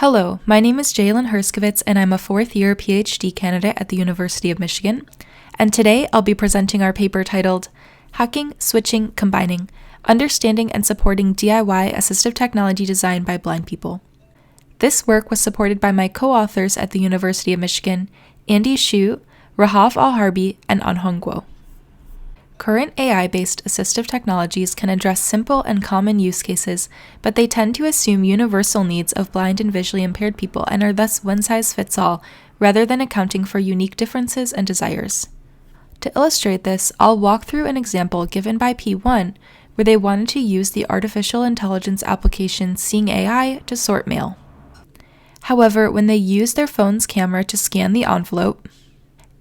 Hello, my name is Jalen Herskovitz, and I'm a fourth-year PhD candidate at the University of Michigan. And today I'll be presenting our paper titled Hacking, Switching, Combining: Understanding and Supporting DIY Assistive Technology Design by Blind People. This work was supported by my co-authors at the University of Michigan, Andy Xu, Rahav Al-Harbi, and Anhong Guo. Current AI-based assistive technologies can address simple and common use cases, but they tend to assume universal needs of blind and visually impaired people and are thus one-size-fits-all, rather than accounting for unique differences and desires. To illustrate this, I'll walk through an example given by P1, where they wanted to use the artificial intelligence application Seeing AI to sort mail. However, when they used their phone's camera to scan the envelope,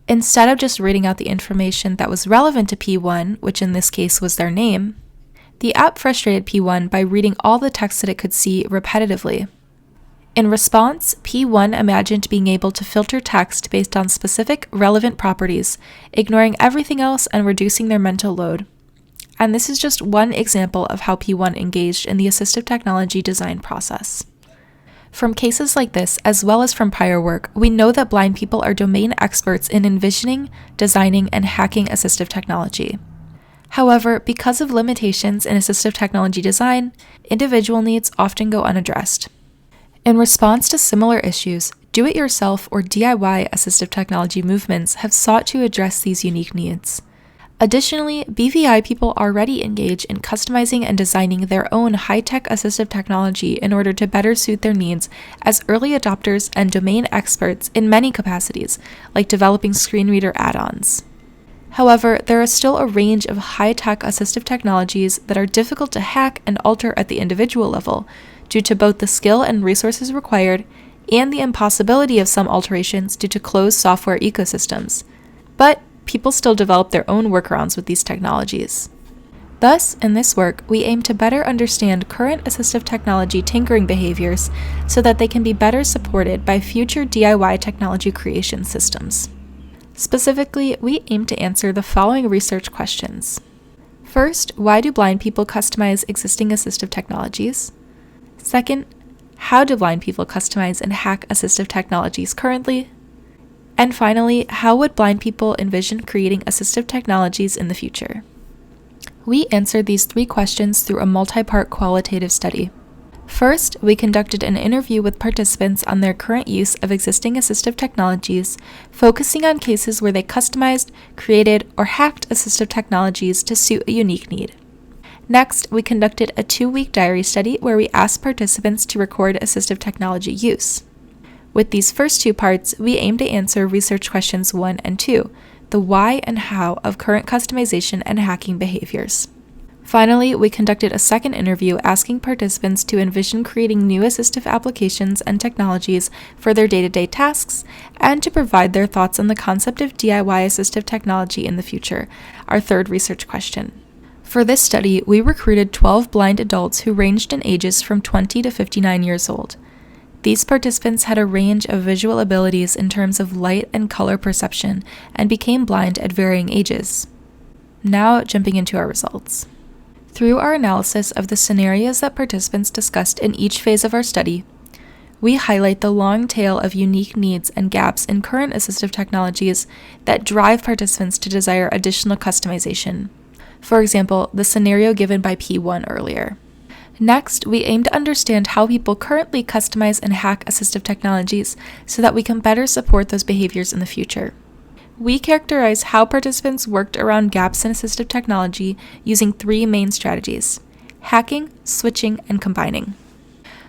instead of just reading out the information that was relevant to P1, which in this case was their name, the app frustrated P1 by reading all the text that it could see repetitively. In response, P1 imagined being able to filter text based on specific relevant properties, ignoring everything else and reducing their mental load. And this is just one example of how P1 engaged in the assistive technology design process. From cases like this, as well as from prior work, we know that blind people are domain experts in envisioning, designing, and hacking assistive technology. However, because of limitations in assistive technology design, individual needs often go unaddressed. In response to similar issues, do-it-yourself or DIY assistive technology movements have sought to address these unique needs. Additionally, BVI people already engage in customizing and designing their own high-tech assistive technology in order to better suit their needs as early adopters and domain experts in many capacities, like developing screen reader add-ons. However, there is still a range of high-tech assistive technologies that are difficult to hack and alter at the individual level, due to both the skill and resources required and the impossibility of some alterations due to closed software ecosystems. But people still develop their own workarounds with these technologies. Thus, in this work, we aim to better understand current assistive technology tinkering behaviors so that they can be better supported by future DIY technology creation systems. Specifically, we aim to answer the following research questions. First, why do blind people customize existing assistive technologies? Second, how do blind people customize and hack assistive technologies currently? And finally, how would blind people envision creating assistive technologies in the future? We answered these three questions through a multi-part qualitative study. First, we conducted an interview with participants on their current use of existing assistive technologies, focusing on cases where they customized, created, or hacked assistive technologies to suit a unique need. Next, we conducted a 2-week diary study where we asked participants to record assistive technology use. With these first two parts, we aim to answer research questions 1 and 2, the why and how of current customization and hacking behaviors. Finally, we conducted a second interview asking participants to envision creating new assistive applications and technologies for their day-to-day tasks, and to provide their thoughts on the concept of DIY assistive technology in the future, our third research question. For this study, we recruited 12 blind adults who ranged in ages from 20 to 59 years old. These participants had a range of visual abilities in terms of light and color perception and became blind at varying ages. Now, jumping into our results. Through our analysis of the scenarios that participants discussed in each phase of our study, we highlight the long tail of unique needs and gaps in current assistive technologies that drive participants to desire additional customization. For example, the scenario given by P1 earlier. Next, we aim to understand how people currently customize and hack assistive technologies so that we can better support those behaviors in the future. We characterize how participants worked around gaps in assistive technology using 3 main strategies: hacking, switching, and combining.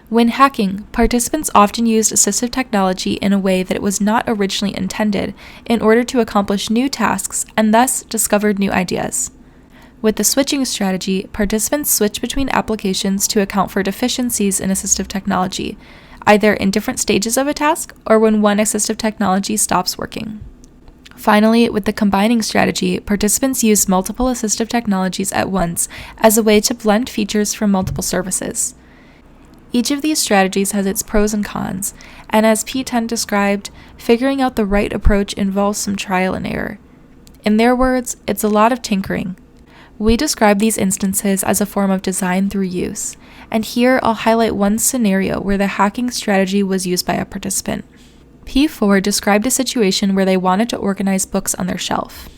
When hacking, participants often used assistive technology in a way that it was not originally intended in order to accomplish new tasks and thus discovered new ideas. With the switching strategy, participants switch between applications to account for deficiencies in assistive technology, either in different stages of a task or when one assistive technology stops working. Finally, with the combining strategy, participants use multiple assistive technologies at once as a way to blend features from multiple services. Each of these strategies has its pros and cons, and as P10 described, figuring out the right approach involves some trial and error. In their words, it's a lot of tinkering. We describe these instances as a form of design through use, and here I'll highlight one scenario where the hacking strategy was used by a participant. P4 described a situation where they wanted to organize books on their shelf.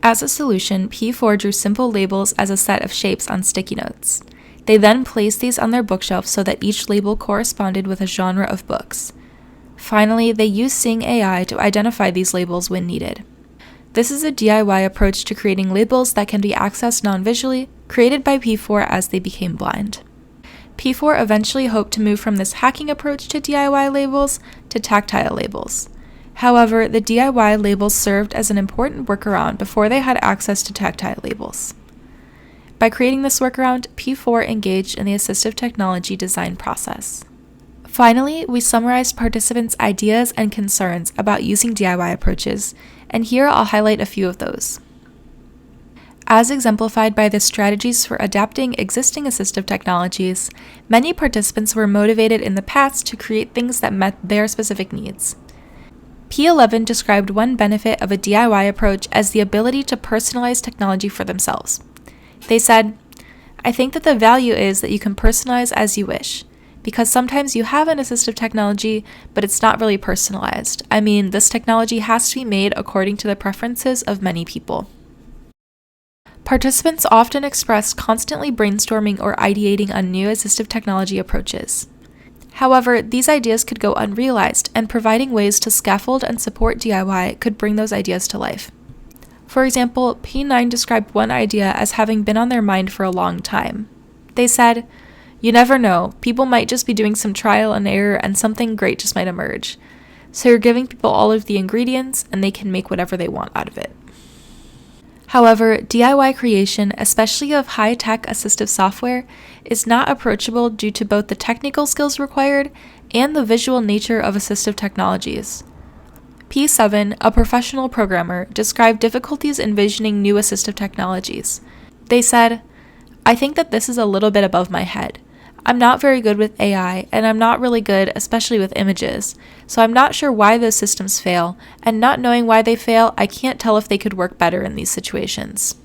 As a solution, P4 drew simple labels as a set of shapes on sticky notes. They then placed these on their bookshelf so that each label corresponded with a genre of books. Finally, they used Seeing AI to identify these labels when needed. This is a DIY approach to creating labels that can be accessed non-visually, created by P4 as they became blind. P4 eventually hoped to move from this hacking approach to DIY labels to tactile labels. However, the DIY labels served as an important workaround before they had access to tactile labels. By creating this workaround, P4 engaged in the assistive technology design process. Finally, we summarized participants' ideas and concerns about using DIY approaches, and here I'll highlight a few of those. As exemplified by the strategies for adapting existing assistive technologies, many participants were motivated in the past to create things that met their specific needs. P11 described one benefit of a DIY approach as the ability to personalize technology for themselves. They said, "I think that the value is that you can personalize as you wish. Because sometimes you have an assistive technology, but it's not really personalized. I mean, this technology has to be made according to the preferences of many people." Participants often expressed constantly brainstorming or ideating on new assistive technology approaches. However, these ideas could go unrealized, and providing ways to scaffold and support DIY could bring those ideas to life. For example, P9 described one idea as having been on their mind for a long time. They said, "You never know, people might just be doing some trial and error and something great just might emerge. So you're giving people all of the ingredients and they can make whatever they want out of it." However, DIY creation, especially of high-tech assistive software, is not approachable due to both the technical skills required and the visual nature of assistive technologies. P7, a professional programmer, described difficulties envisioning new assistive technologies. They said, "I think that this is a little bit above my head. I'm not very good with AI, and I'm not really good, especially with images, so I'm not sure why those systems fail, and not knowing why they fail, I can't tell if they could work better in these situations."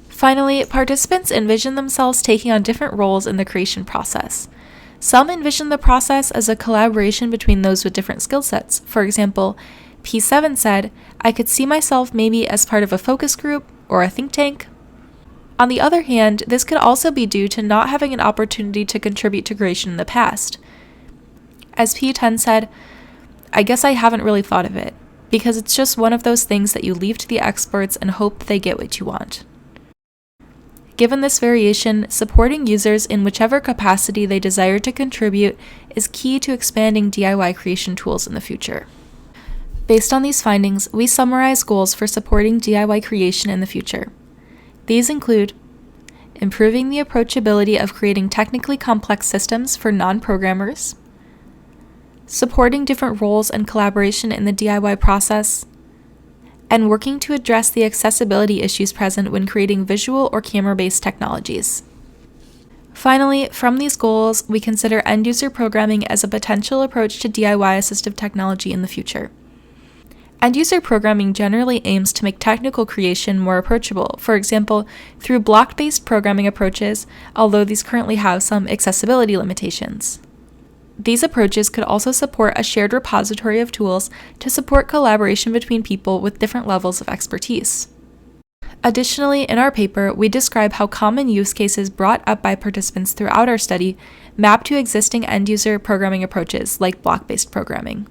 Finally, participants envision themselves taking on different roles in the creation process. Some envision the process as a collaboration between those with different skill sets. For example, P7 said, "I could see myself maybe as part of a focus group or a think tank." On the other hand, this could also be due to not having an opportunity to contribute to creation in the past. As P10 said, "I guess I haven't really thought of it, because it's just one of those things that you leave to the experts and hope that they get what you want." Given this variation, supporting users in whichever capacity they desire to contribute is key to expanding DIY creation tools in the future. Based on these findings, we summarize goals for supporting DIY creation in the future. These include improving the approachability of creating technically complex systems for non-programmers, supporting different roles and collaboration in the DIY process, and working to address the accessibility issues present when creating visual or camera-based technologies. Finally, from these goals, we consider end-user programming as a potential approach to DIY assistive technology in the future. End-user programming generally aims to make technical creation more approachable, for example, through block-based programming approaches, although these currently have some accessibility limitations. These approaches could also support a shared repository of tools to support collaboration between people with different levels of expertise. Additionally, in our paper, we describe how common use cases brought up by participants throughout our study map to existing end-user programming approaches like block-based programming.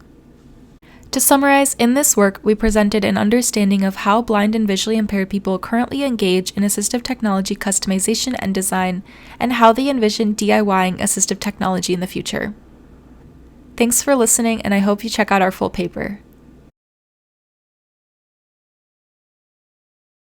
To summarize, in this work, we presented an understanding of how blind and visually impaired people currently engage in assistive technology customization and design, and how they envision DIYing assistive technology in the future. Thanks for listening, and I hope you check out our full paper.